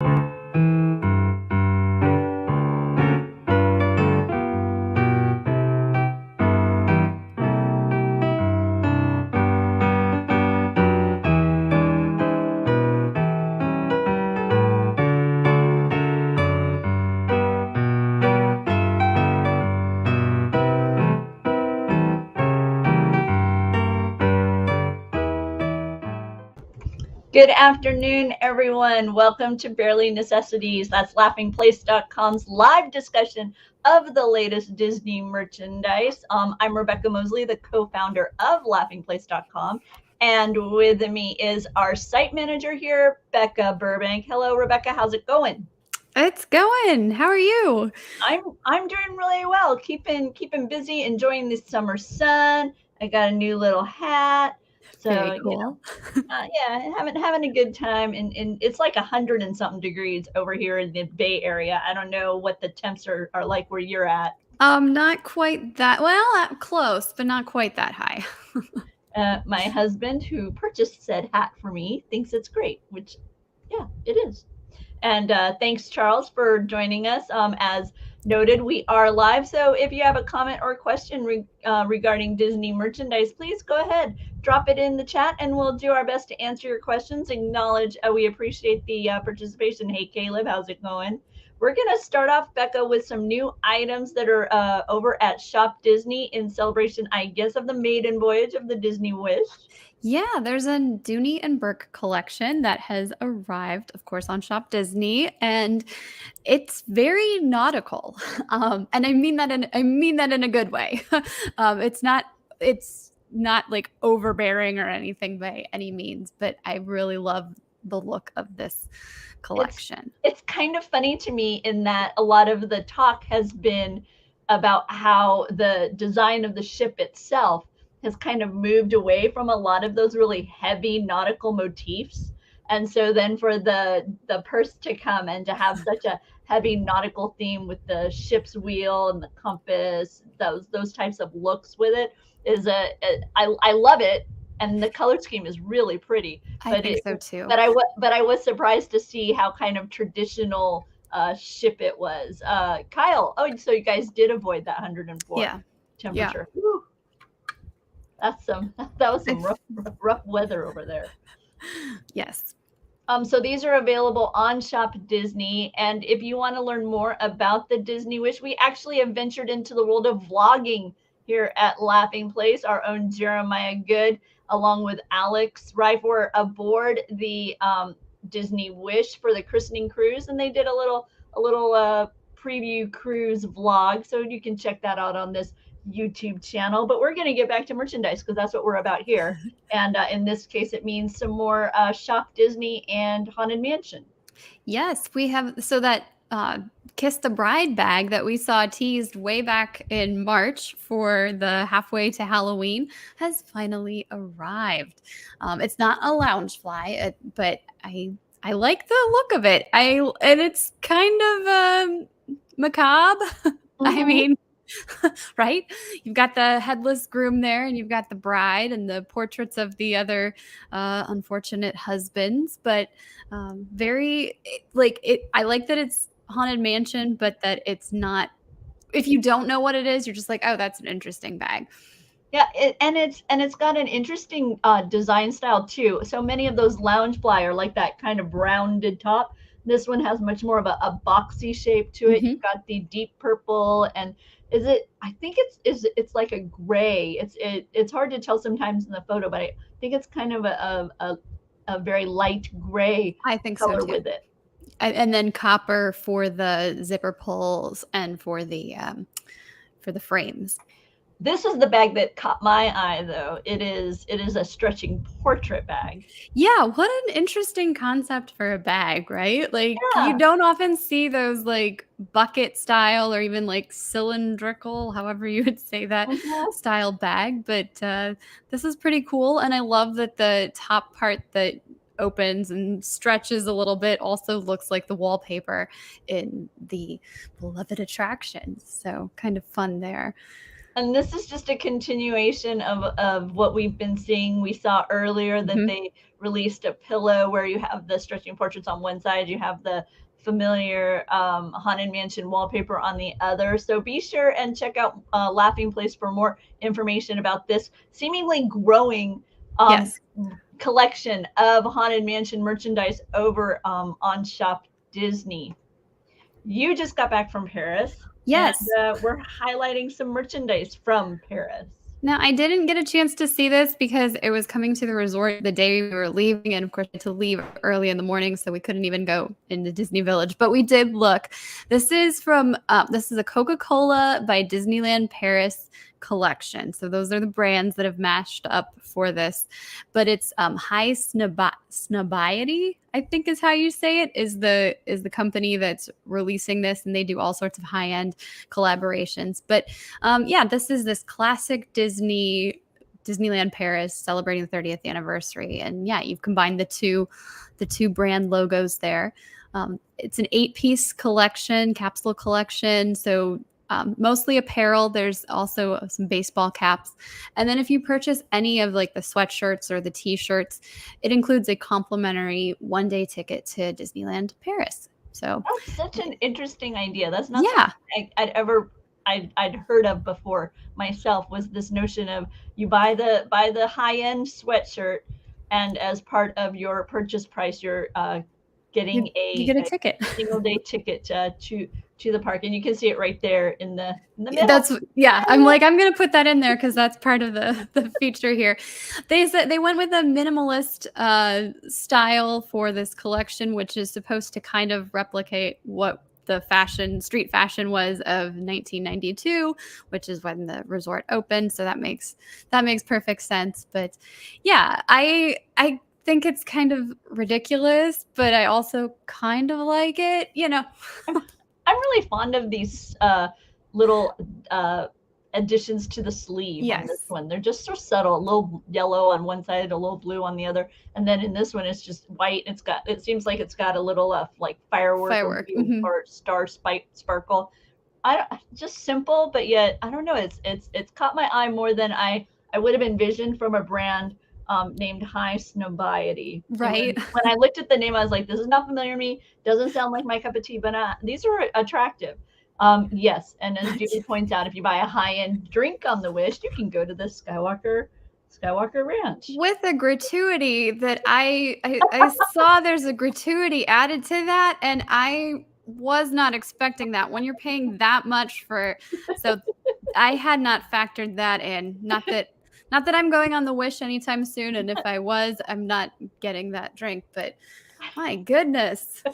Good afternoon, everyone. Welcome to Barely Necessities. That's laughingplace.com's live discussion of the latest Disney merchandise. I'm Rebekah Mosley, the co-founder of laughingplace.com. And with me is our site manager here, Becca Burbank. Hello, Rebekah. How's it going? It's going. How are you? I'm doing really well. Keeping busy, enjoying the summer sun. I got a new little hat. So, Very cool. yeah, having a good time, and it's like 100 and something degrees over here in the Bay Area. I don't know what the temps are like where you're at. Not quite that well, close, but not quite that high. My husband, who purchased said hat for me, thinks it's great, which, yeah, it is. And thanks, Charles, for joining us. As noted, we are live. So if you have a comment or question regarding Disney merchandise, please go ahead, drop it in the chat, and we'll do our best to answer your questions. Acknowledge we appreciate the participation. Hey, Caleb, how's it going? We're going to start off, Becca, with some new items that are over at Shop Disney in celebration, I guess, of the maiden voyage of the Disney Wish. Yeah, there's a Dooney and Burke collection that has arrived, of course, on Shop Disney, and it's very nautical. And I mean that in a good way. It's not like overbearing or anything by any means, but I really love the look of this collection. It's kind of funny to me in that a lot of the talk has been about how the design of the ship itself has kind of moved away from a lot of those really heavy nautical motifs. And so then for the purse to come and to have such a heavy nautical theme with the ship's wheel and the compass, those types of looks with it is I love it. And the color scheme is really pretty. I think so too. But I was surprised to see how kind of traditional ship it was. Kyle, so you guys did avoid that 104 temperature. Yeah. That was some rough weather over there. Yes. So these are available on Shop Disney. And if you want to learn more about the Disney Wish, we actually have ventured into the world of vlogging here at Laughing Place. Our own Jeremiah Good, along with Alex Rife, were aboard the Disney Wish for the christening cruise, and they did a little preview cruise vlog. So you can check that out on this YouTube channel. But we're going to get back to merchandise because that's what we're about here. And in this case, it means some more Shop Disney and Haunted Mansion. Yes, we have. So that Kiss the Bride bag that we saw teased way back in March for the halfway to Halloween has finally arrived. It's not a lounge fly, but I like the look of it. And it's kind of macabre. Mm-hmm. I mean, right? You've got the headless groom there, and you've got the bride and the portraits of the other unfortunate husbands. But I like that it's Haunted Mansion, but that it's not. If you don't know what it is, you're just like, oh, that's an interesting bag. Yeah, it's got an interesting design style too. So many of those lounge fly are like that kind of rounded top. This one has much more of a boxy shape to it. Mm-hmm. You've got the deep purple, and I think it's like a gray. It's hard to tell sometimes in the photo, but I think it's kind of a very light gray. I think color so too. With it. And then copper for the zipper pulls and for the frames. This is the bag that caught my eye, though. It is a stretching portrait bag. Yeah, what an interesting concept for a bag, right? Like, you don't often see those like bucket style or even like cylindrical, however you would say that, style bag. But this is pretty cool. And I love that the top part that opens and stretches a little bit also looks like the wallpaper in the beloved attractions. So kind of fun there. And this is just a continuation of what we've been seeing. We saw earlier that they released a pillow where you have the stretching portraits on one side, you have the familiar Haunted Mansion wallpaper on the other. So be sure and check out Laughing Place for more information about this seemingly growing Yes. collection of Haunted Mansion merchandise over on Shop Disney. You just got back from Paris. Yes. And we're highlighting some merchandise from Paris. Now, I didn't get a chance to see this because it was coming to the resort the day we were leaving. And of course, I had to leave early in the morning, so we couldn't even go into Disney Village. But we did look. This is from, this is a Coca-Cola by Disneyland Paris collection. So those are the brands that have mashed up for this. But it's High Snobiety, I think is how you say it, is the company that's releasing this, and they do all sorts of high-end collaborations. But yeah, this is this classic Disneyland Paris celebrating the 30th anniversary. And yeah, you've combined the two brand logos there. It's an 8-piece collection, capsule collection. So mostly apparel. There's also some baseball caps. And then if you purchase any of like the sweatshirts or the t-shirts, it includes a complimentary 1-day ticket to Disneyland Paris. So that's such an interesting idea. That's not something I'd heard of before myself, was this notion of you buy the high-end sweatshirt, and as part of your purchase price, you're getting you get a ticket, single-day ticket to the park, and you can see it right there in the middle. That's I'm like, I'm gonna put that in there because that's part of the feature here. They said they went with a minimalist style for this collection, which is supposed to kind of replicate what the street fashion was of 1992, which is when the resort opened. So that makes perfect sense. But yeah, I think it's kind of ridiculous, but I also kind of like it, you know. I'm really fond of these little additions to the sleeve on this one. They're just so subtle, a little yellow on one side, a little blue on the other. And then in this one, it's just white. It seems like it's got a little like firework. Or star sparkle. Just simple, but yet, I don't know, it's caught my eye more than I would have envisioned from a brand named High Snobiety. Right. When I looked at the name, I was like, this is not familiar to me. Doesn't sound like my cup of tea, but these are attractive. Yes, and as Judy points out, if you buy a high-end drink on the Wish, you can go to the Skywalker Ranch with a gratuity that I saw. There's a gratuity added to that, and I was not expecting that when you're paying that much for. So I had not factored that in. Not that I'm going on the Wish anytime soon, and if I was, I'm not getting that drink. But my goodness.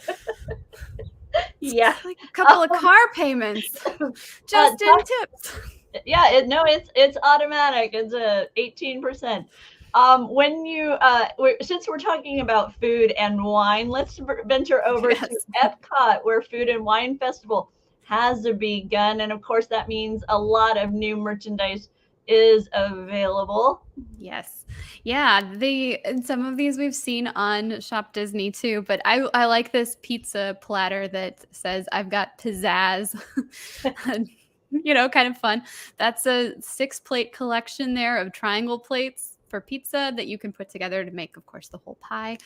Yeah, like a couple of car payments just in tips. Yeah, it's automatic. It's 18%. When you since we're talking about food and wine, let's venture over to Epcot, where Food and Wine Festival has begun, and of course that means a lot of new merchandise is available. Yes. Yeah, some of these we've seen on Shop Disney too, but I like this pizza platter that says I've got pizzazz. You know, kind of fun. That's a 6-plate collection there of triangle plates for pizza that you can put together to make, of course, the whole pie.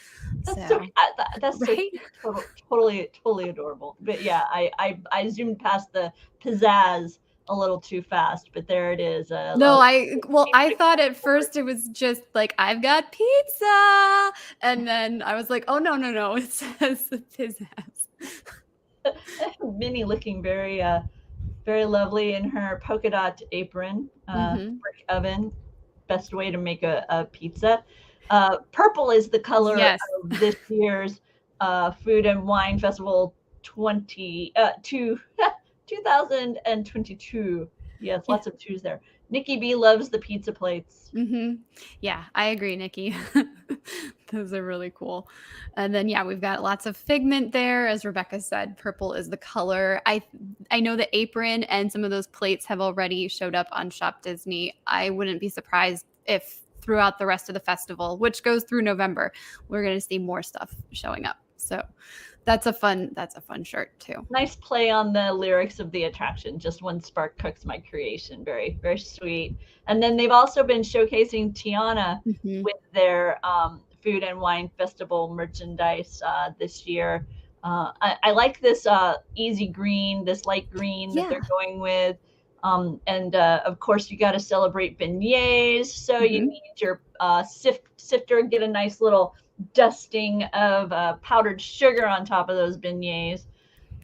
That's right? So totally adorable. But yeah, I zoomed past the pizzazz a little too fast, but there it is. I thought at first it was just like, I've got pizza, and then I was like, oh no, it says pizzazz. Minnie looking very lovely in her polka dot apron, brick oven. Best way to make a pizza. Purple is the color of this year's Food and Wine Festival 2022. Yes, lots of twos there. Nikki B loves the pizza plates. Yeah, I agree, Nikki. Those are really cool. And then we've got lots of figment there. As Rebekah said, purple is the color. I know the apron and some of those plates have already showed up on Shop Disney. I wouldn't be surprised if throughout the rest of the festival, which goes through November, we're going to see more stuff showing up. So that's a fun shirt too. Nice play on the lyrics of the attraction. Just one spark cooks my creation. Very, very sweet. And then they've also been showcasing Tiana with their Food and Wine Festival merchandise this year. I like this easy green, this light green that they're going with. And of course, you got to celebrate beignets. So you need your sifter, get a nice little dusting of powdered sugar on top of those beignets.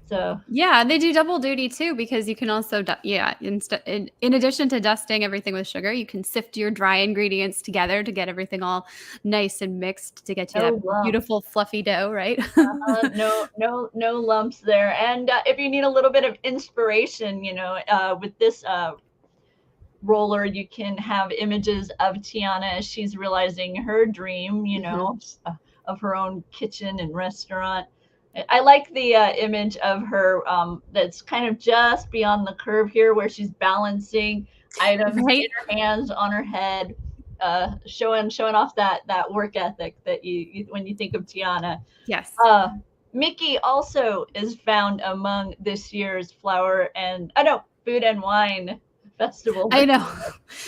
So yeah, they do double duty too, because you can also in addition to dusting everything with sugar, you can sift your dry ingredients together to get everything all nice and mixed to get you that beautiful fluffy dough, right? No lumps there. And if you need a little bit of inspiration, with this roller, you can have images of Tiana as she's realizing her dream, of her own kitchen and restaurant. I like the image of her that's kind of just beyond the curve here, where she's balancing items in her hands on her head, showing off that work ethic that you when you think of Tiana. Yes. Mickey also is found among this year's Food and Wine Festival. I know.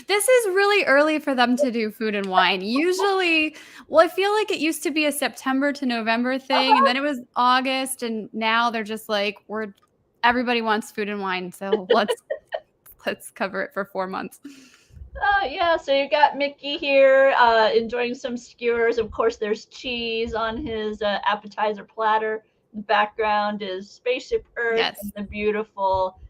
This is really early for them to do food and wine. Usually, I feel like it used to be a September to November thing, and then it was August, and now they're just like, everybody wants food and wine, so let's cover it for 4 months. Yeah, so you got Mickey here enjoying some skewers. Of course, there's cheese on his appetizer platter. The background is Spaceship Earth and the beautiful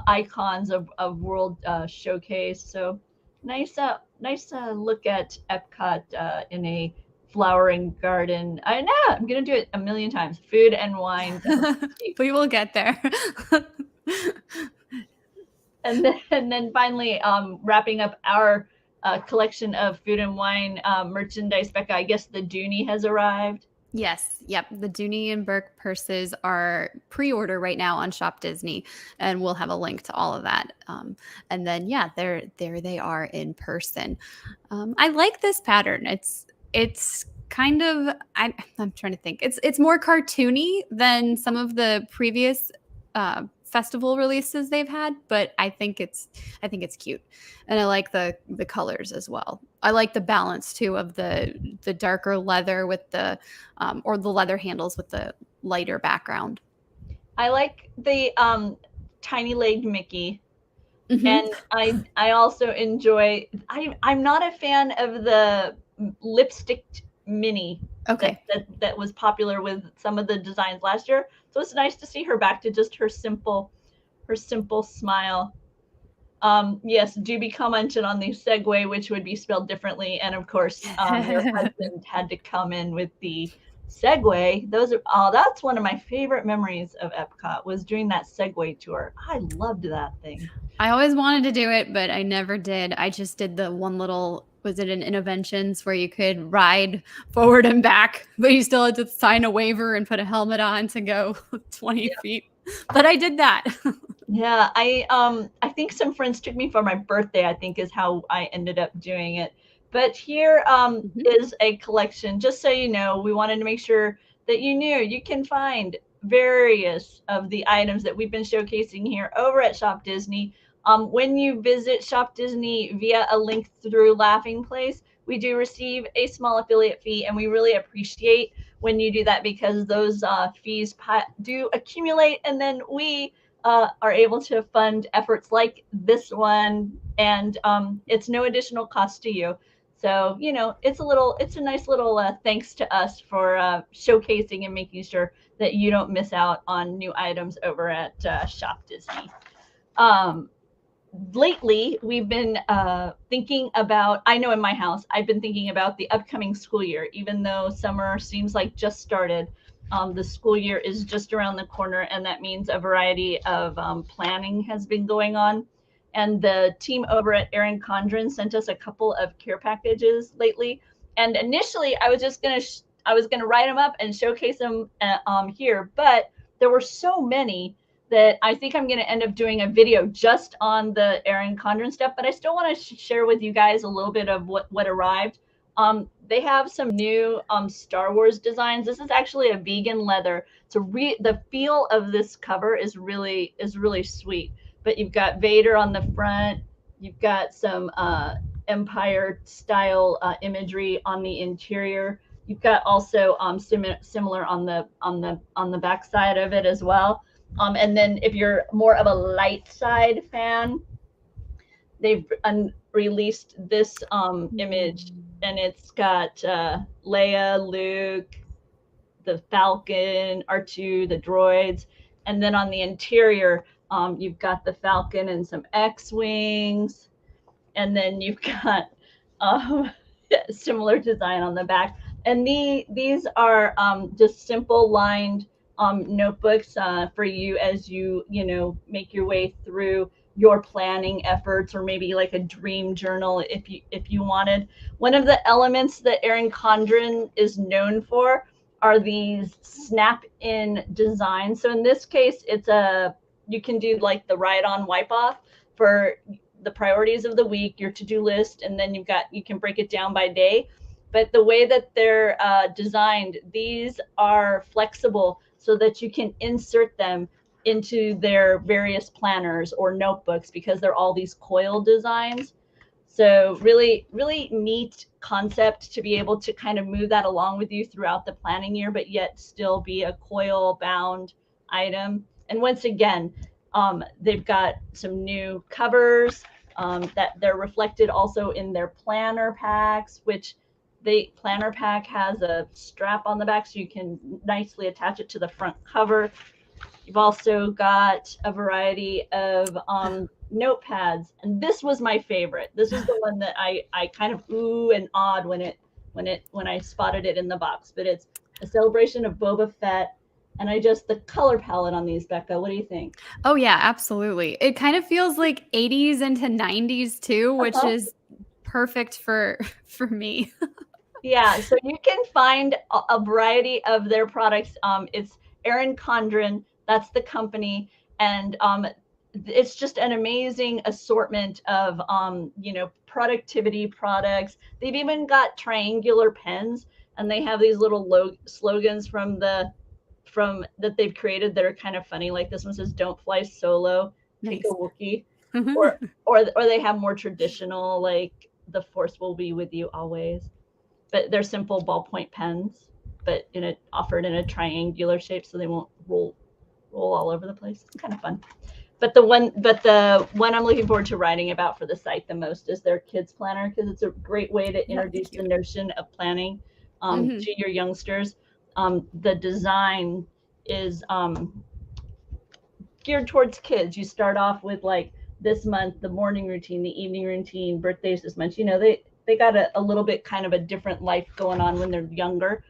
icons of World Showcase. So nice look at Epcot in a flowering garden. I know I'm gonna do it a million times. Food and wine. We will get there. And then finally, wrapping up our collection of food and wine merchandise, Bekah, I guess the Dooney has arrived. Yes. Yep. The Dooney and Burke purses are pre-order right now on Shop Disney, and we'll have a link to all of that. And then, there they are in person. I like this pattern. It's kind of, I'm trying to think. It's more cartoony than some of the previous festival releases they've had, but I think it's cute, and I like the colors as well. I like the balance too of the darker leather with the or the leather handles with the lighter background. I like the tiny legged Mickey, and I also enjoy. I'm not a fan of the lipstick Minnie. Okay. That was popular with some of the designs last year. So it's nice to see her back to just her simple smile. Yes, Doobie commented on the Segway, which would be spelled differently. And of course, your husband had to come in with the Segway. That's one of my favorite memories of Epcot, was doing that Segway tour. I loved that thing. I always wanted to do it, but I never did. I just did the one little, was it an Innoventions where you could ride forward and back, but you still had to sign a waiver and put a helmet on to go 20 feet. But I did that. Yeah, I think some friends took me for my birthday, I think is how I ended up doing it. But here is a collection. Just so you know, we wanted to make sure that you knew you can find various of the items that we've been showcasing here over at Shop Disney. When you visit Shop Disney via a link through Laughing Place, we do receive a small affiliate fee, and we really appreciate when you do that, because those fees do accumulate, and then we are able to fund efforts like this one, and it's no additional cost to you. So, it's a nice little thanks to us for showcasing and making sure that you don't miss out on new items over at Shop Disney. Lately, we've been thinking about, I know in my house, I've been thinking about the upcoming school year. Even though summer seems like just started, the school year is just around the corner, and that means a variety of planning has been going on. And the team over at Erin Condren sent us a couple of care packages lately. And initially, I was gonna write them up and showcase them here, but there were so many that I think I'm going to end up doing a video just on the Erin Condren stuff, but I still want to share with you guys a little bit of what arrived. They have some new Star Wars designs. This is actually a vegan leather. So the feel of this cover is really sweet. But you've got Vader on the front. You've got some Empire style imagery on the interior. You've got also similar on the back side of it as well. And then if you're more of a light side fan, they've released this image, and it's got Leia, Luke, the Falcon, R2, the droids, and then on the interior, you've got the Falcon and some X-wings, and then you've got similar design on the back. And these are just simple lined notebooks for you as you make your way through your planning efforts, or maybe like a dream journal if you wanted. One of the elements that Erin Condren is known for are these snap-in designs. So in this case, you can do like the write-on wipe-off for the priorities of the week, your to-do list, and then you can break it down by day. But the way that they're designed, these are flexible so that you can insert them into their various planners or notebooks, because they're all these coil designs. So really, really neat concept to be able to kind of move that along with you throughout the planning year, but yet still be a coil bound item. And once again, they've got some new covers that they're reflected also in their planner packs, which the planner pack has a strap on the back so you can nicely attach it to the front cover. You've also got a variety of notepads, and this was my favorite. This is the one that I kind of ooh and awed when I spotted it in the box. But it's a celebration of Boba Fett, and the color palette on these, Bekah, what do you think? Oh yeah, absolutely. It kind of feels like 80s into 90s too, which is perfect for me. Yeah, so you can find a variety of their products. It's Erin Condren, that's the company, and it's just an amazing assortment of productivity products. They've even got triangular pens, and they have these little slogans from that they've created that are kind of funny. Like this one says, "Don't fly solo, take a Wookiee," or they have more traditional, like "The Force will be with you always." But they're simple ballpoint pens, but offered in a triangular shape, so they won't roll all over the place. It's kind of fun. But the one I'm looking forward to writing about for the site the most is their kids planner, because it's a great way to introduce the notion of planning to your youngsters. The design is geared towards kids. You start off with like this month, the morning routine, the evening routine, birthdays this month. They got a little bit kind of a different life going on when they're younger.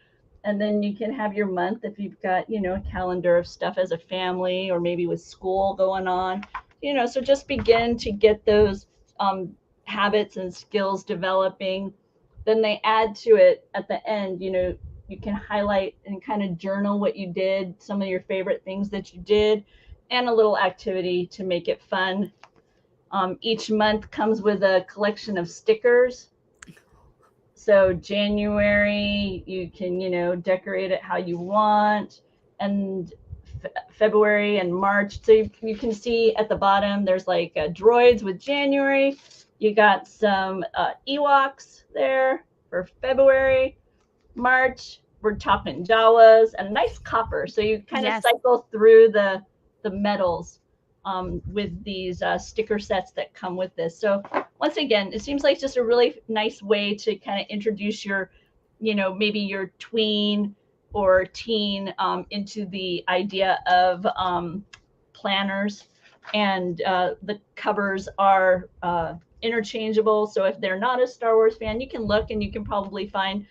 And then you can have your month if you've got, a calendar of stuff as a family, or maybe with school going on, so just begin to get those habits and skills developing. Then they add to it at the end, you can highlight and kind of journal what you did, some of your favorite things that you did, and a little activity to make it fun. Each month comes with a collection of stickers. So January, you can, decorate it how you want. And February and March. So you can see at the bottom, there's like droids with January. You got some Ewoks there for February. March, we're talking Jawas and a nice copper. So you kind of cycle through the metals with these sticker sets that come with this. So once again, it seems like just a really nice way to kind of introduce your, maybe your tween or teen into the idea of planners. And the covers are interchangeable. So if they're not a Star Wars fan, you can look and you can probably find,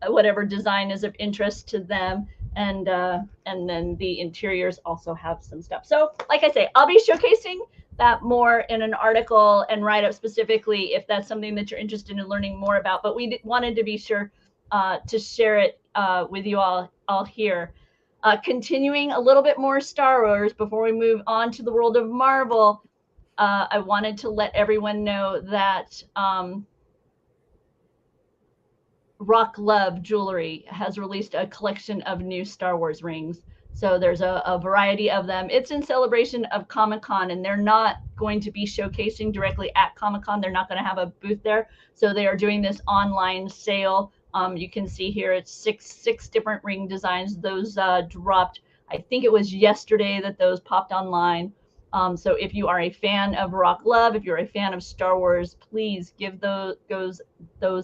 whatever design is of interest to them. And then the interiors also have some stuff. So like I say, I'll be showcasing that more in an article and write up specifically if that's something that you're interested in learning more about. But we wanted to be sure to share it with you all here. Continuing a little bit more Star Wars before we move on to the world of Marvel, I wanted to let everyone know that Rock Love Jewelry has released a collection of new Star Wars rings. So there's a variety of them. It's in celebration of Comic-Con, and they're not going to be showcasing directly at Comic-Con. They're not going to have a booth there. So they are doing this online sale You can see here it's six different ring designs. Those dropped, I think it was yesterday that those popped online. So if you are a fan of Rock Love, if you're a fan of Star Wars, please give those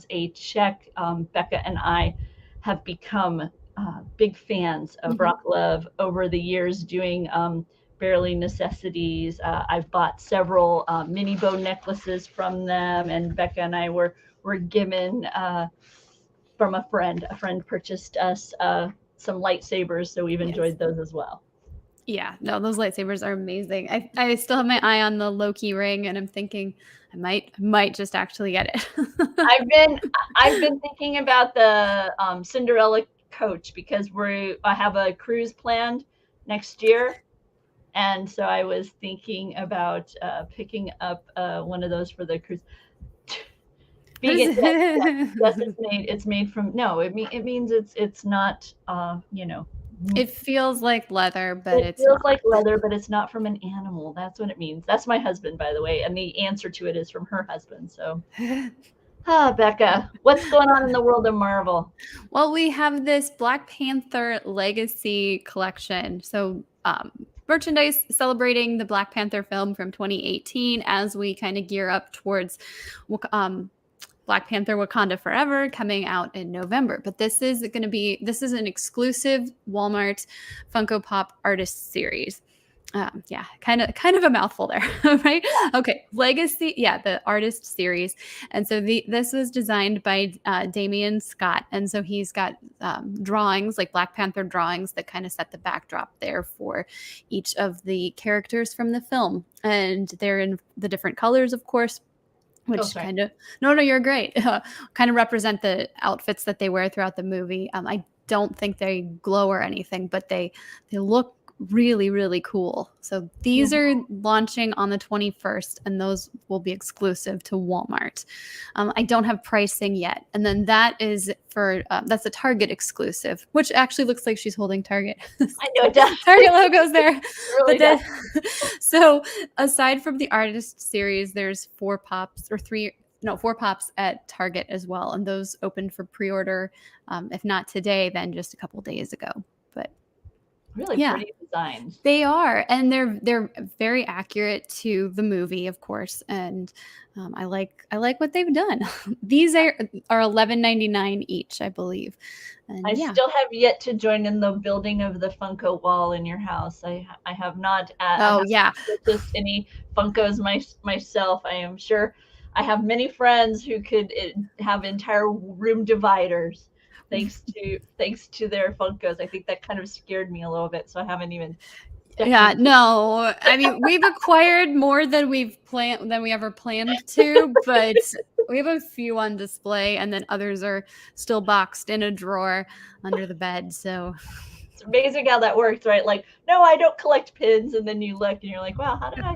a check. Becca and I have become big fans of Rock Love over the years, doing Barely Necessities. I've bought several mini bow necklaces from them, and Becca and I were given from a friend. A friend purchased us some lightsabers, so we've enjoyed those as well. Yeah, no, those lightsabers are amazing. I still have my eye on the Loki ring, and I'm thinking I might just actually get it. I've been thinking about the Cinderella coach, because I have a cruise planned next year, and so I was thinking about picking up one of those for the cruise. Yes, it's made from, no, it means it's not it feels like leather, but it feels like leather, but it's not from an animal. That's what it means. That's my husband, by the way, and the answer to it is from her husband. So Becca, what's going on in the world of Marvel? Well, we have this Black Panther Legacy collection. So merchandise celebrating the Black Panther film from 2018 as we kind of gear up towards Black Panther Wakanda Forever coming out in November. But this is an exclusive Walmart Funko Pop artist series. Yeah, kind of a mouthful there, right? Okay, Legacy, yeah, the artist series. And so this was designed by Damian Scott. And so he's got drawings, like Black Panther drawings, that kind of set the backdrop there for each of the characters from the film. And they're in the different colors, of course, which no, you're great. Kind of represent the outfits that they wear throughout the movie. I don't think they glow or anything, but they look really, really cool. So these are launching on the 21st, and those will be exclusive to Walmart. I don't have pricing yet. And then that is for, that's a Target exclusive, which actually looks like she's holding Target. I know it does. Target logo's there. It really does. So aside from the artist series, there's four pops at Target as well. And those opened for pre-order. If not today, then just a couple days ago. But really pretty designs. They are, and they're very accurate to the movie, of course. And I like what they've done. These are $11.99 each, I believe. And I still have yet to join in the building of the Funko wall in your house. I have not. Purchased any Funkos myself. I am sure I have many friends who could have entire room dividers. Thanks to their Funkos. I think that kind of scared me a little bit, so I haven't even. Yeah, no. I mean, we've acquired more than we ever planned to, but we have a few on display, and then others are still boxed in a drawer under the bed. So it's amazing how that works, right? Like, no, I don't collect pins, and then you look and you're like, wow, how did I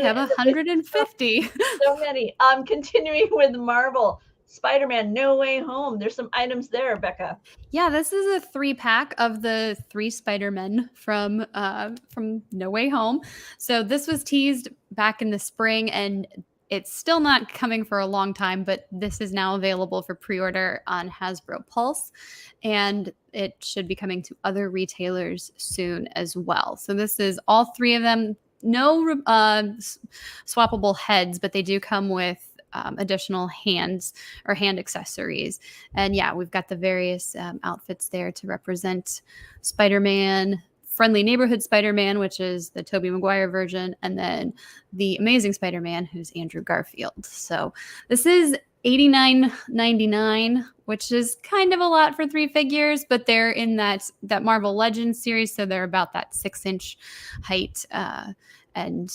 have 150? So many. Continuing with Marvel. Spider-Man No Way Home. There's some items there, Rebekah. Yeah, this is a 3-pack of the 3 Spider-Men from No Way Home. So this was teased back in the spring, and it's still not coming for a long time, but this is now available for pre-order on Hasbro Pulse, and it should be coming to other retailers soon as well. So this is all 3 of them. No swappable heads, but they do come with additional hand accessories. And yeah, we've got the various outfits there to represent Spider-Man, Friendly Neighborhood Spider-Man, which is the Tobey Maguire version, and then the Amazing Spider-Man, who's Andrew Garfield. So this is $89.99, which is kind of a lot for 3 figures, but they're in that Marvel Legends series, so they're about that 6-inch height. And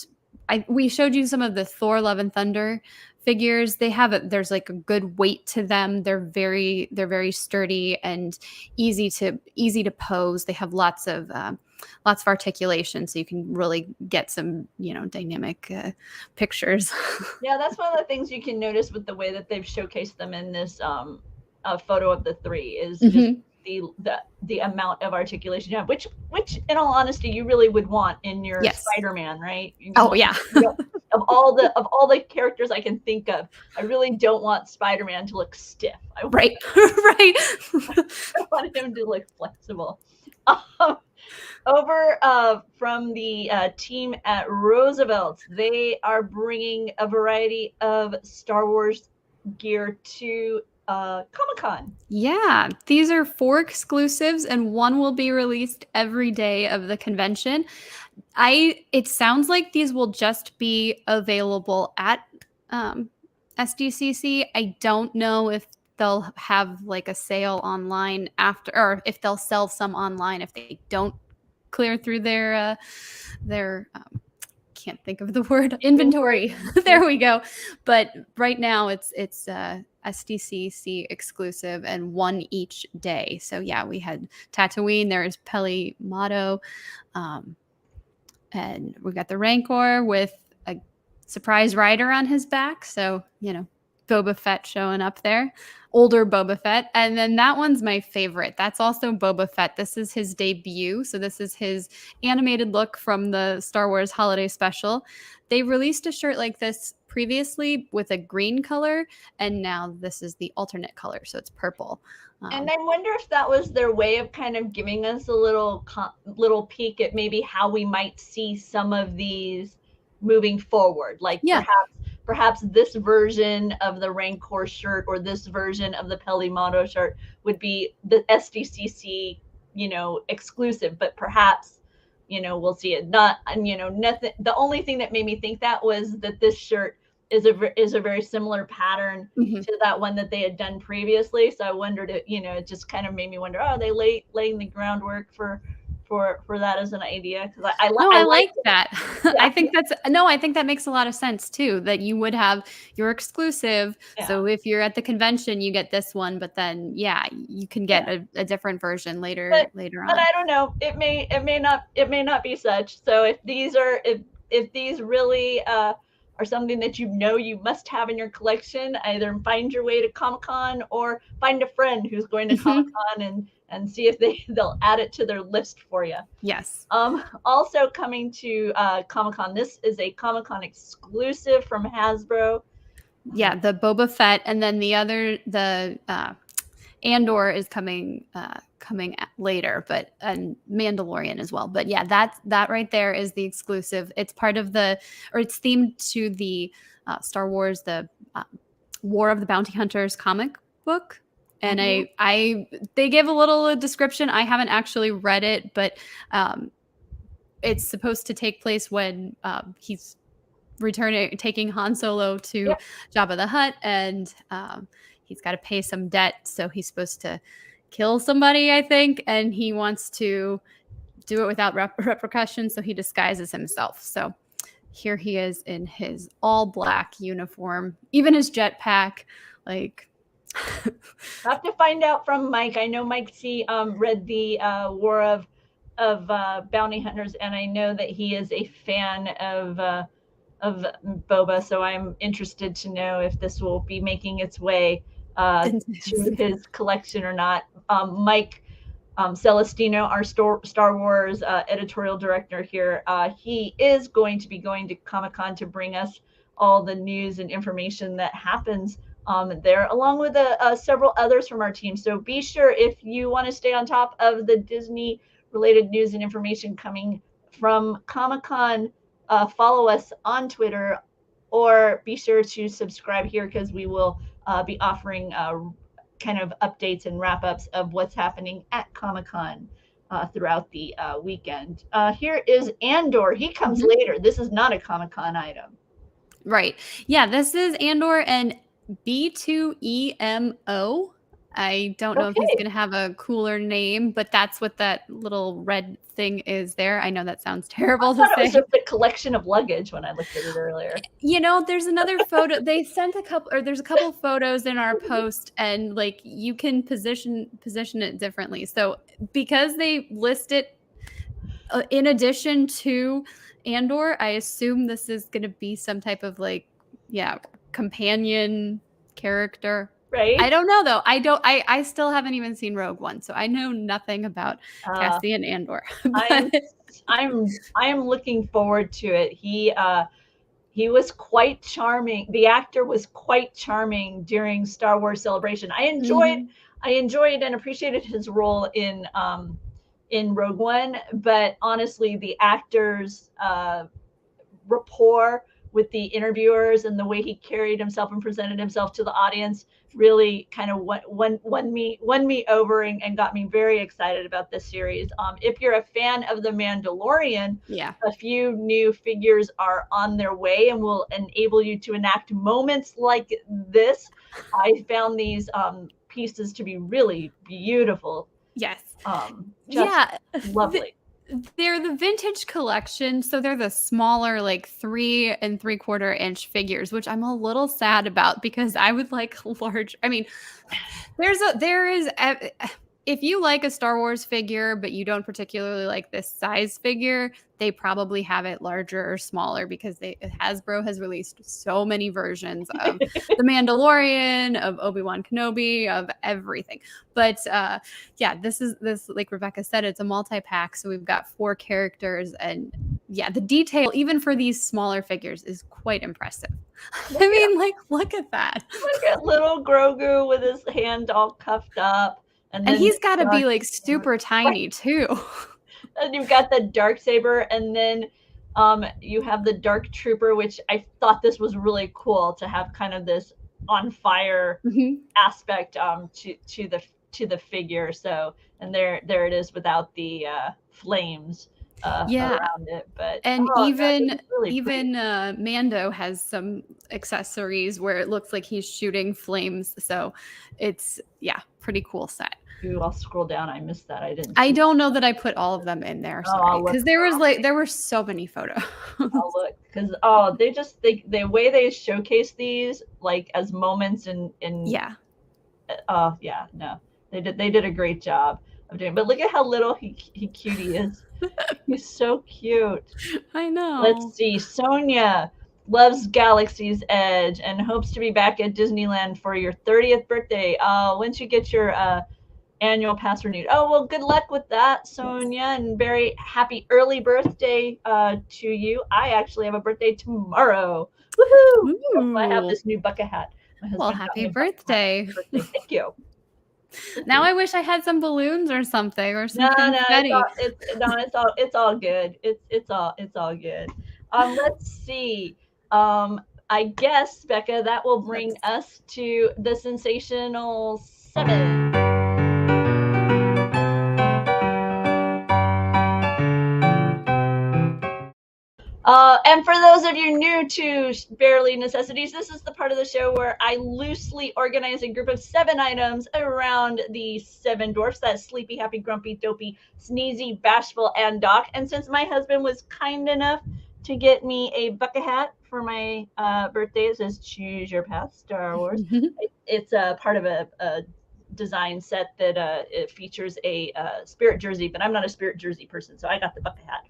we showed you some of the Thor Love and Thunder figures. There's like a good weight to them. They're very sturdy and easy to pose. They have lots of articulation, so you can really get some dynamic pictures. Yeah, that's one of the things you can notice with the way that they've showcased them in this photo of the 3 is just the amount of articulation you have, which in all honesty you really would want in your Spider-Man, right? Of all the characters I can think of, I really don't want Spider-Man to look stiff. Right. Right. I want him to look flexible. Over from the team at Roosevelt, they are bringing a variety of Star Wars gear to Comic-Con. Yeah, these are 4 exclusives and one will be released every day of the convention. It sounds like these will just be available at SDCC. I don't know if they'll have like a sale online after, or if they'll sell some online if they don't clear through their can't think of the word, inventory. There we go. But right now it's SDCC exclusive and one each day. So yeah, we had Tatooine, there's Peli Motto, and we got the Rancor with a surprise rider on his back. So, you know, Boba Fett showing up there, older Boba Fett. And then that one's my favorite. That's also Boba Fett. This is his debut. So this is his animated look from the Star Wars holiday special. They released a shirt like this previously with a green color, and now this is the alternate color. So it's purple. And I wonder if that was their way of kind of giving us a little peek at maybe how we might see some of these moving forward. Like perhaps this version of the Rancor shirt or this version of the Peli Motto shirt would be the SDCC, you know, exclusive, but perhaps, you know, we'll see it. Not, you know, nothing. The only thing that made me think that was that this shirt is a very similar pattern to that one that they had done previously. So I wondered, it just kind of made me wonder, are they laying the groundwork for that as an idea? Because I like that. Yeah. I think that makes a lot of sense too, that you would have your exclusive. Yeah. So if you're at the convention, you get this one, but then you can get a different version later on. But I don't know. It may not be such. So if these really are something that you must have in your collection, either find your way to Comic-Con or find a friend who's going to Comic-Con and see if they'll add it to their list for you. Yes. Also coming to Comic-Con, this is a Comic-Con exclusive from Hasbro. Yeah, the Boba Fett, and then the Andor is coming later, but and Mandalorian as well. But yeah, that right there is the exclusive. It's part of it's themed to the Star Wars, the War of the Bounty Hunters comic book. And they give a little description. I haven't actually read it, but it's supposed to take place when he's taking Han Solo to Jabba the Hutt, and he's got to pay some debt. So he's supposed to kill somebody, I think, and he wants to do it without repercussions. So he disguises himself. So here he is in his all black uniform, even his jetpack, like. I have to find out from Mike. I know Mike C read the War of Bounty Hunters, and I know that he is a fan of Boba. So I'm interested to know if this will be making its way to his collection or not. Mike Celestino, our Star Wars editorial director here, he is going to be going to Comic-Con to bring us all the news and information that happens there, along with several others from our team. So be sure, if you want to stay on top of the Disney related news and information coming from Comic-Con, follow us on Twitter, or be sure to subscribe here, because we will be offering kind of updates and wrap-ups of what's happening at Comic-Con throughout the weekend. Here is Andor. He comes later. This is not a Comic-Con item. Right. Yeah, this is Andor and B2EMO. I don't know if he's going to have a cooler name, but that's what that little red thing is there. I know that sounds terrible to say. It was just a collection of luggage when I looked at it earlier. There's another photo. They sent there's a couple of photos in our post, and like you can position it differently. So because they list it in addition to Andor, I assume this is going to be some type of companion character. Right. I don't know though. I still haven't even seen Rogue One, so I know nothing about Cassian Andor. I am looking forward to it. He he was quite charming. The actor was quite charming during Star Wars Celebration. I enjoyed and appreciated his role in Rogue One, but honestly, the actor's rapport with the interviewers and the way he carried himself and presented himself to the audience really kind of won me over and got me very excited about this series. If you're a fan of The Mandalorian, a few new figures are on their way and will enable you to enact moments like this. I found these pieces to be really beautiful. Yes. Lovely. They're the vintage collection, so they're the smaller, like 3 3/4 inch figures, which I'm a little sad about because I would like large. I mean, if you like a Star Wars figure, but you don't particularly like this size figure, they probably have it larger or smaller because Hasbro has released so many versions of The Mandalorian, of Obi-Wan Kenobi, of everything. But this like Rebekah said, it's a multi-pack. So we've got 4 characters, and the detail, even for these smaller figures, is quite impressive. I mean, like, look at that. Look at little Grogu with his hand all cuffed up. And he's got to be like super tiny too. And you've got the Darksaber, and then you have the Dark Trooper, which I thought this was really cool to have kind of this on fire aspect to the figure. So, and there it is without the flames around it. But even Mando has some accessories where it looks like he's shooting flames. So it's pretty cool set. Ooh, I'll scroll down. I missed that. I don't know that I put all of them in there. Sorry, because there were so many photos. I'll look because the way they showcase these like as moments in they did a great job of doing. But look at how little he cutie is. He's so cute. I know. Let's see. Sonia loves Galaxy's Edge and hopes to be back at Disneyland for your 30th birthday. Once you get your annual pass renewed. Oh, well, good luck with that, Sonia, and very happy early birthday to you. I actually have a birthday tomorrow. Woohoo! I have this new bucket hat. Well, happy birthday. Thank you. Now I wish I had some balloons or something or some confetti. It's all good. It's all good. Let's see. I guess, Bekah, that will bring us to the Sensational Seven. And for those of you new to Barely Necessities, this is the part of the show where I loosely organize a group of 7 items around the 7 dwarfs. That's Sleepy, Happy, Grumpy, Dopey, Sneezy, Bashful, and Doc. And since my husband was kind enough to get me a bucket hat for my birthday, it says Choose Your Path, Star Wars. It's a part of a design set that it features a Spirit jersey, but I'm not a Spirit jersey person, so I got the bucket hat.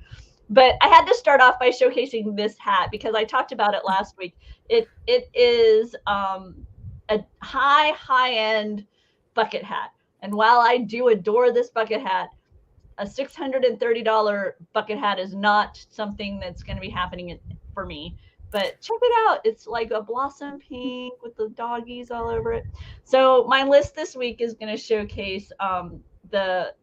But I had to start off by showcasing this hat because I talked about it last week. It is a high-end bucket hat. And while I do adore this bucket hat, a $630 bucket hat is not something that's going to be happening for me. But check it out. It's like a blossom pink with the doggies all over it. So my list this week is going to showcase the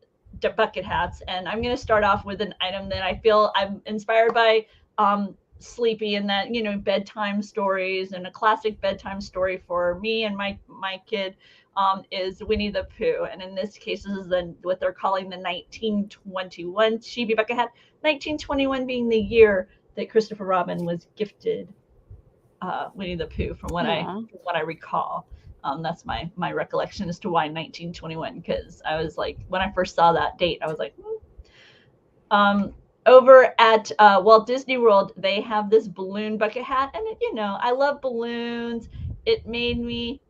bucket hats, and I'm going to start off with an item that I feel I'm inspired by Sleepy, and that, you know, bedtime stories, and a classic bedtime story for me and my kid is Winnie the Pooh. And in this case, this is what they're calling the 1921 Chibi bucket hat, 1921 being the year that Christopher Robin was gifted Winnie the Pooh, from what I recall. That's my recollection as to why 1921, because I was like, when I first saw that date, I was like, over at Walt Disney World, they have this balloon bucket hat, and it, you know, I love balloons. It made me,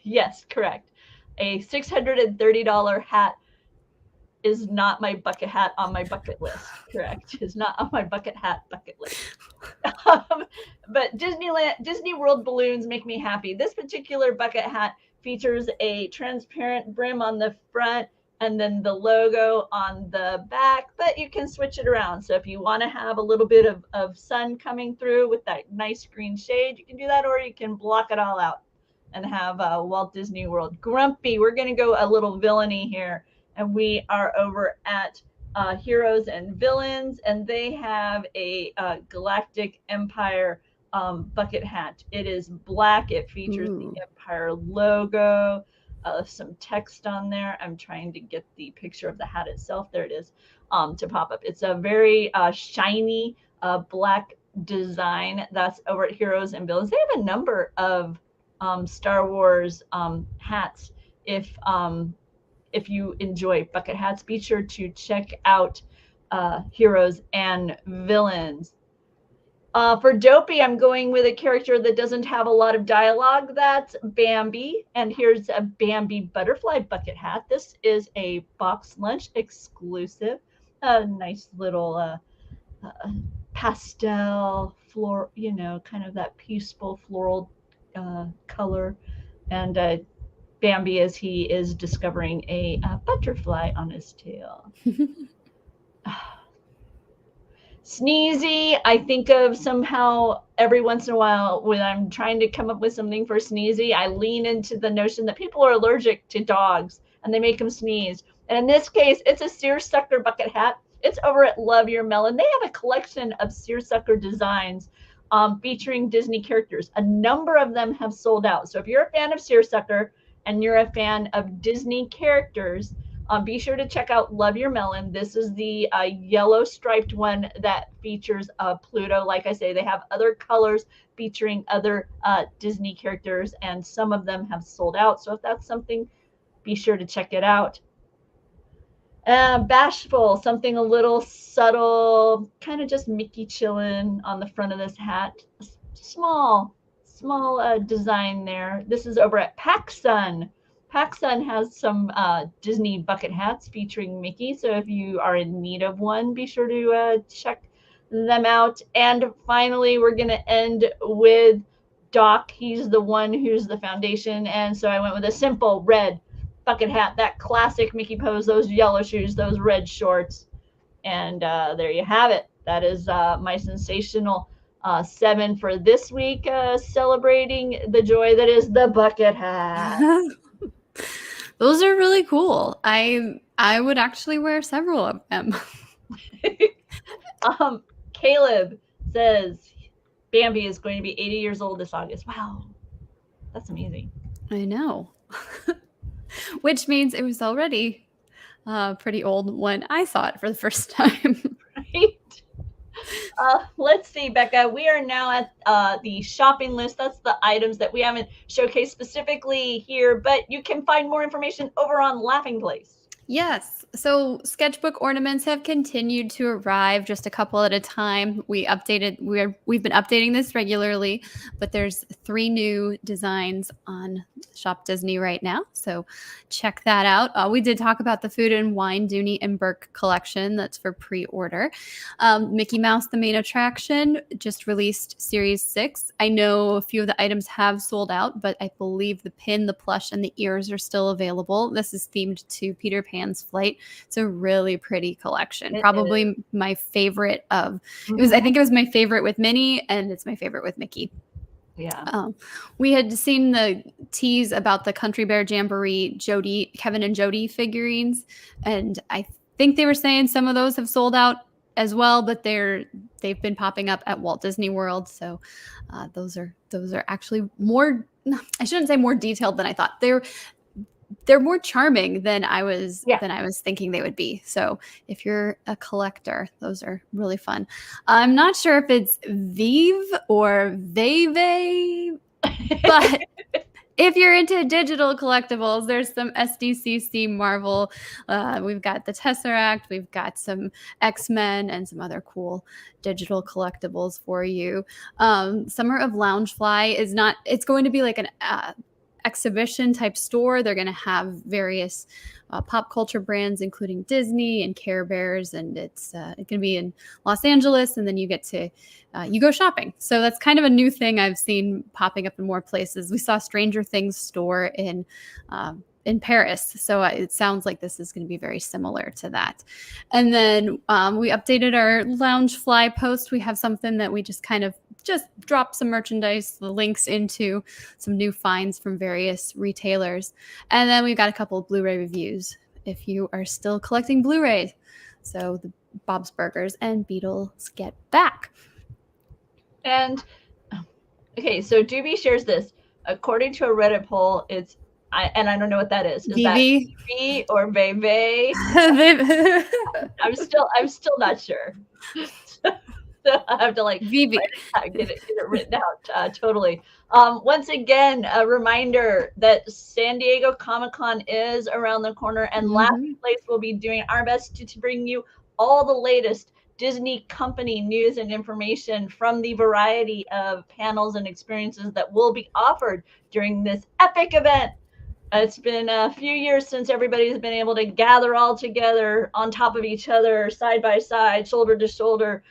yes, correct, a $630 hat is not my bucket hat on my bucket list. Correct, is not on my bucket hat bucket list. But Disney World balloons make me happy. This particular bucket hat features a transparent brim on the front and then the logo on the back, but you can switch it around. So if you want to have a little bit of sun coming through with that nice green shade, you can do that, or you can block it all out and have Walt Disney World. Grumpy, we're going to go a little villainy here, and we are over at Heroes and Villains, and they have a Galactic Empire bucket hat. It is black. It features the Empire logo. Some text on there. I'm trying to get the picture of the hat itself. There it is, to pop up. It's a very shiny black design. That's over at Heroes and Villains. They have a number of Star Wars hats. If you enjoy bucket hats, be sure to check out Heroes and Villains. For Dopey, I'm going with a character that doesn't have a lot of dialogue. That's Bambi. And here's a Bambi butterfly bucket hat. This is a box lunch exclusive. A nice little pastel floral, kind of that peaceful floral color. And Bambi, as he is discovering a butterfly on his tail. Sneezy, I think of somehow every once in a while when I'm trying to come up with something for Sneezy, I lean into the notion that people are allergic to dogs and they make them sneeze. And in this case, it's a seersucker bucket hat. It's over at Love Your Melon. They have a collection of seersucker designs featuring Disney characters. A number of them have sold out. So if you're a fan of seersucker and you're a fan of Disney characters, be sure to check out Love Your Melon. This is the yellow striped one that features Pluto. Like I say, they have other colors featuring other Disney characters, and some of them have sold out. So if that's something, be sure to check it out. Bashful, something a little subtle, kind of just Mickey chilling on the front of this hat. Small design there. This is over at PacSun. PacSun has some Disney bucket hats featuring Mickey. So if you are in need of one, be sure to check them out. And finally, we're going to end with Doc. He's the one who's the foundation. And so I went with a simple red bucket hat, that classic Mickey pose, those yellow shoes, those red shorts. And there you have it. That is my Sensational 7 for this week, celebrating the joy that is the bucket hat. Those are really cool. I would actually wear several of them. Caleb says Bambi is going to be 80 years old this August. Wow. That's amazing. I know. Which means it was already pretty old when I saw it for the first time. Right? Let's see, Bekah. We are now at the shopping list. That's the items that we haven't showcased specifically here, but you can find more information over on Laughing Place. Yes. So sketchbook ornaments have continued to arrive, just a couple at a time. We've been updating this regularly, but there's 3 new designs on Shop Disney right now. So check that out. We did talk about the Food and Wine Dooney and Burke collection. That's for pre-order. Mickey Mouse, the main attraction, just released Series 6. I know a few of the items have sold out, but I believe the pin, the plush, and the ears are still available. This is themed to Peter Pan's flight. It's a really pretty collection. Probably my favorite of I think it was my favorite with Minnie, and it's my favorite with Mickey. Yeah. We had seen the tease about the Country Bear Jamboree Kevin and Jody figurines, and I think they were saying some of those have sold out as well, but they've been popping up at Walt Disney World. So those are actually more, I shouldn't say more detailed than I thought. They're more charming than I was thinking they would be. So if you're a collector, those are really fun. I'm not sure if it's Vive or Veve, but if you're into digital collectibles, there's some SDCC Marvel. We've got the Tesseract, we've got some X-Men, and some other cool digital collectibles for you. Summer of Loungefly it's going to be like an exhibition type store. They're going to have various pop culture brands, including Disney and Care Bears, and it's going to be in Los Angeles, and then you get to you go shopping. So that's kind of a new thing I've seen popping up in more places. We saw Stranger Things store in in Paris. So it sounds like this is going to be very similar to that. And then we updated our Loungefly post. We have something that we just dropped some merchandise, the links into some new finds from various retailers. And then we've got a couple of Blu-ray reviews if you are still collecting Blu-rays. So the Bob's Burgers and Beatles Get Back. And okay, so Doobie shares this. According to a Reddit poll, I don't know what that is. Is that Vivi or Bebe? I'm still not sure. So I have to Vivi. Get it written out totally. Once again, a reminder that San Diego Comic-Con is around the corner, and Laughing Place will be doing our best to bring you all the latest Disney company news and information from the variety of panels and experiences that will be offered during this epic event. It's been a few years since everybody's been able to gather all together on top of each other, side by side, shoulder to shoulder,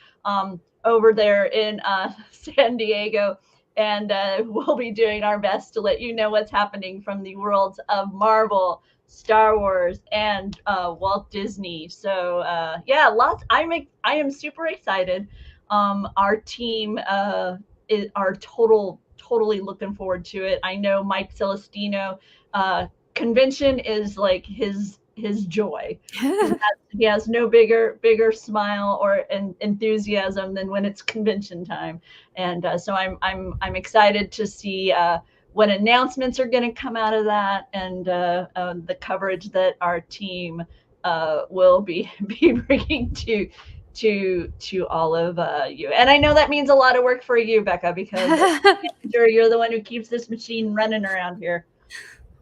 over there in San Diego. And we'll be doing our best to let you know what's happening from the worlds of Marvel, Star Wars, and Walt Disney. So yeah, lots. I am super excited. Our team are totally looking forward to it. I know Mike Celestino, convention is like his joy. He has no bigger smile or enthusiasm than when it's convention time. And so I'm excited to see what announcements are going to come out of that, and the coverage that our team will be bringing to all of you. And I know that means a lot of work for you, Bekah, because you're the one who keeps this machine running around here.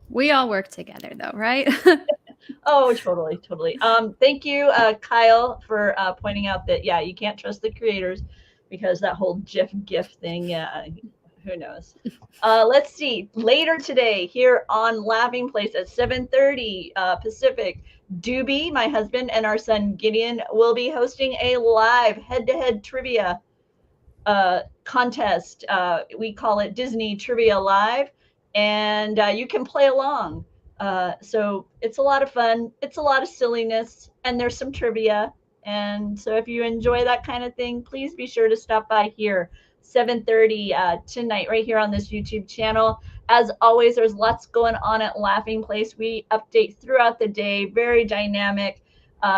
We all work together though, right? Oh, totally. Thank you, Kyle, for pointing out that, yeah, you can't trust the creators because that whole GIF thing, who knows? Let's see. Later today here on Laughing Place at 7:30 Pacific, Doobie, my husband, and our son Gideon will be hosting a live head-to-head trivia contest. We call it Disney Trivia Live, and you can play along. So it's a lot of fun. It's a lot of silliness, and there's some trivia. And so if you enjoy that kind of thing, please be sure to stop by here 7:30 tonight right here on this YouTube channel. As always, there's lots going on at Laughing Place. We update throughout the day, very dynamic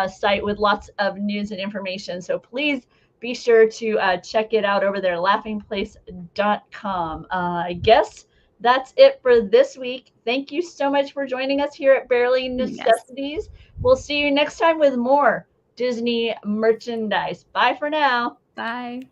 site with lots of news and information. So please be sure to check it out over there, laughingplace.com. I guess that's it for this week. Thank you so much for joining us here at Barely Necessities. Yes. We'll see you next time with more Disney merchandise. Bye for now. Bye.